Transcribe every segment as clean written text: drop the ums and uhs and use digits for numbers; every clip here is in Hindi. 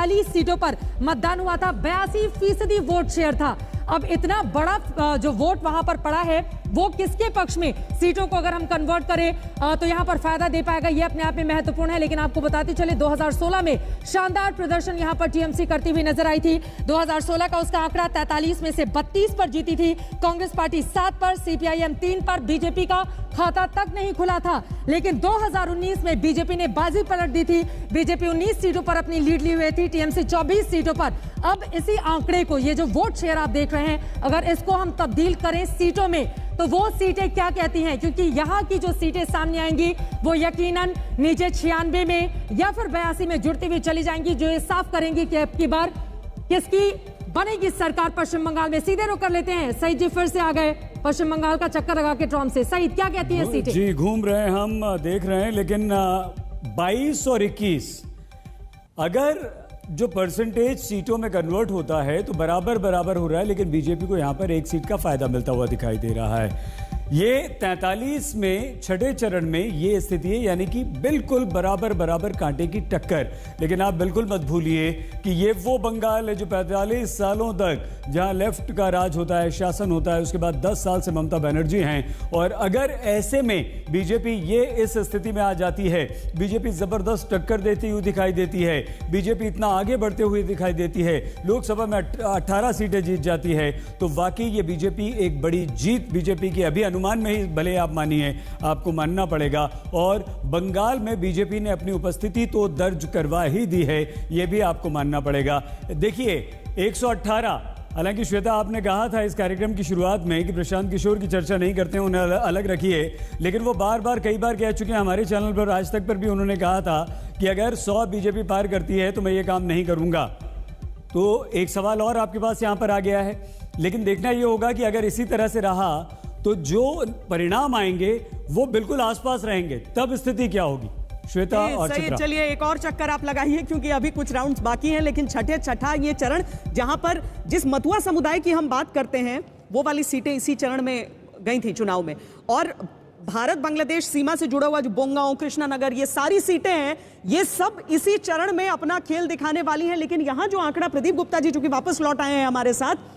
43 सीटों पर मतदान हुआ था, 82% वोट शेयर था। अब इतना बड़ा जो वोट वहां पर पड़ा है वो किसके पक्ष में, सीटों को अगर हम कन्वर्ट करें तो यहां पर फायदा दे पाएगा, ये अपने आप में महत्वपूर्ण है। लेकिन आपको बताते चले 2016 में शानदार प्रदर्शन यहां पर टीएमसी करती हुई नजर आई थी। 2016 का उसका आंकड़ा 43 में से 32 पर जीती थी, कांग्रेस पार्टी 7 पर, सीपीआईएम 3 पर, बीजेपी का खाता तक नहीं खुला था। लेकिन 2019 में बीजेपी ने बाजी पलट दी थी, बीजेपी 19 सीटों पर अपनी लीड ली हुई थी, टीएमसी 24 सीटों पर। अब इसी आंकड़े को, ये जो वोट शेयर आप देख रहे हैं, अगर इसको हम तब्दील करें सीटों में तो वो सीटें क्या कहती हैं, क्योंकि यहां की जो सीटें सामने आएंगी वो यकीनन नीचे 96 में या फिर 82 में जुड़ती हुई चली जाएंगी, जो ये साफ करेंगी कि अब की बार किसकी बनेगी सरकार पश्चिम बंगाल में। सीधे रुक कर लेते हैं, सईद जी फिर से आ गए पश्चिम बंगाल का चक्कर लगा के ट्रॉम से। सईद, क्या कहती है सीटें? जी घूम रहे हैं, हम देख रहे हैं, लेकिन 22 और 21 अगर जो परसेंटेज सीटों में कन्वर्ट होता है तो बराबर बराबर हो रहा है, लेकिन बीजेपी को यहां पर एक सीट का फायदा मिलता हुआ दिखाई दे रहा है। ये 43 में छठे चरण में ये स्थिति है, यानी कि बिल्कुल बराबर बराबर कांटे की टक्कर। लेकिन आप बिल्कुल मत भूलिए कि ये वो बंगाल है जो 45 सालों तक जहां लेफ्ट का राज होता है, शासन होता है, उसके बाद 10 साल से ममता बनर्जी हैं। और अगर ऐसे में बीजेपी ये इस स्थिति में आ जाती है, बीजेपी जबरदस्त टक्कर देती हुई दिखाई देती है, बीजेपी इतना आगे बढ़ते हुए दिखाई देती है, लोकसभा में 18 सीटें जीत जाती है, तो वाकई ये बीजेपी एक बड़ी जीत बीजेपी की अभी अनुमान में ही भले आप मानिए, आपको मानना पड़ेगा। और बंगाल में बीजेपी ने अपनी उपस्थिति तो दर्ज करवा ही दी है, यह भी आपको मानना पड़ेगा। देखिए 118, हालांकि श्वेता आपने कहा था इस कार्यक्रम की शुरुआत में कि प्रशांत किशोर की चर्चा नहीं करते हैं, उन्हें अलग रखिए, लेकिन वो बार बार कई बार कह चुके हैं हमारे चैनल पर, आज तक पर भी उन्होंने कहा था कि अगर 100 बीजेपी पार करती है तो मैं ये काम नहीं करूंगा। तो एक सवाल और आपके पास यहां पर आ गया है, लेकिन देखना यह होगा कि अगर इसी तरह से रहा तो जो परिणाम आएंगे वो बिल्कुल आसपास रहेंगे, तब स्थिति क्या होगी? श्वेता और चित्रा, चलिए एक और चक्कर आप लगाइए, क्योंकि अभी कुछ राउंड्स बाकी हैं। लेकिन छठा ये चरण जहां पर जिस मथुआ समुदाय की हम बात करते हैं, वो वाली सीटें इसी चरण में गई थी चुनाव में। और भारत बांग्लादेश सीमा से जुड़ा हुआ जो बोंगांव, कृष्णानगर, ये सारी सीटें हैं, ये सब इसी चरण में अपना खेल दिखाने वाली हैं। लेकिन यहां जो आंकड़ा प्रदीप गुप्ता जी जो कि वापस लौट आए हैं हमारे साथ,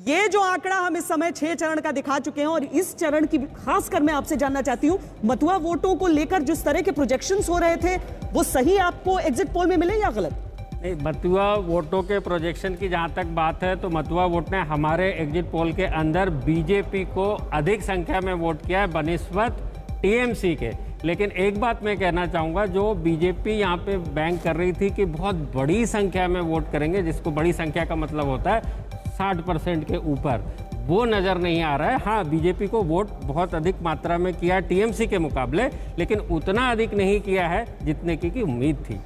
ये जो आंकड़ा हम इस समय 6 चरण का दिखा चुके हैं, और इस चरण की खासकर मैं आपसे जानना चाहती हूं, मथुआ वोटों को लेकर जिस तरह के प्रोजेक्शंस हो रहे थे वो सही आपको एग्जिट पोल में मिले या गलत? नहीं, मथुआ वोटों के प्रोजेक्शन की जहां तक बात है तो मथुआ वोट ने हमारे एग्जिट पोल के अंदर बीजेपी को अधिक संख्या में वोट किया है बनिस्बत टीएमसी के। लेकिन एक बात मैं कहना चाहूँगा, जो बीजेपी यहाँ पे बैंक कर रही थी कि बहुत बड़ी संख्या में वोट करेंगे, जिसको बड़ी संख्या का मतलब होता है 60% के ऊपर, वो नज़र नहीं आ रहा है। हाँ, बीजेपी को वोट बहुत अधिक मात्रा में किया टीएमसी के मुकाबले, लेकिन उतना अधिक नहीं किया है जितने की उम्मीद थी।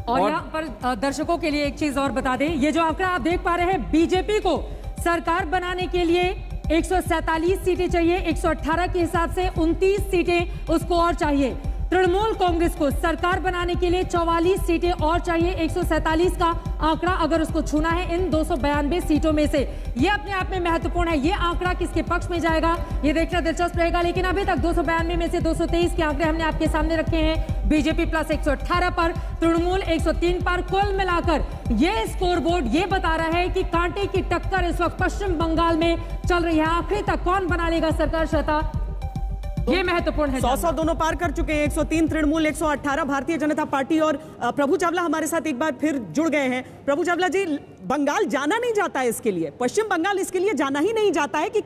और यहाँ पर दर्शकों के लिए एक चीज और बता दें, ये जो आंकड़ा आप देख पा रहे हैं, बीजेपी को सरकार बनाने के लिए 147 सीटें चाहिए, 118 के हिसाब से 29 सीटें उसको और चाहिए। तृणमूल कांग्रेस को सरकार बनाने के लिए 44 सीटें और चाहिए, 147 का आंकड़ा अगर उसको छूना है इन 292 सीटों में से। ये अपने आप में महत्वपूर्ण है, ये आंकड़ा किसके पक्ष में जाएगा ये देखना दिलचस्प रहेगा। लेकिन अभी तक 292 में से 223 के आंकड़े हमने आपके सामने रखे हैं, बीजेपी प्लस 118 पर, तृणमूल 103 पर। कुल मिलाकर ये स्कोर बोर्ड ये बता रहा है कि कांटे की टक्कर इस वक्त पश्चिम बंगाल में चल रही है। आखिरी तक कौन बना लेगा सरकार, श्वेता, ये महत्वपूर्ण है। 100 दोनों पार कर चुके हैं, 103 तृणमूल, 118 भारतीय जनता पार्टी। और प्रभु चावला हमारे साथ एक बार फिर जुड़ गए हैं। प्रभु चावला जी, बंगाल जाना नहीं जाता है इसके लिए, पश्चिम बंगाल इसके लिए जाना ही नहीं जाता है कि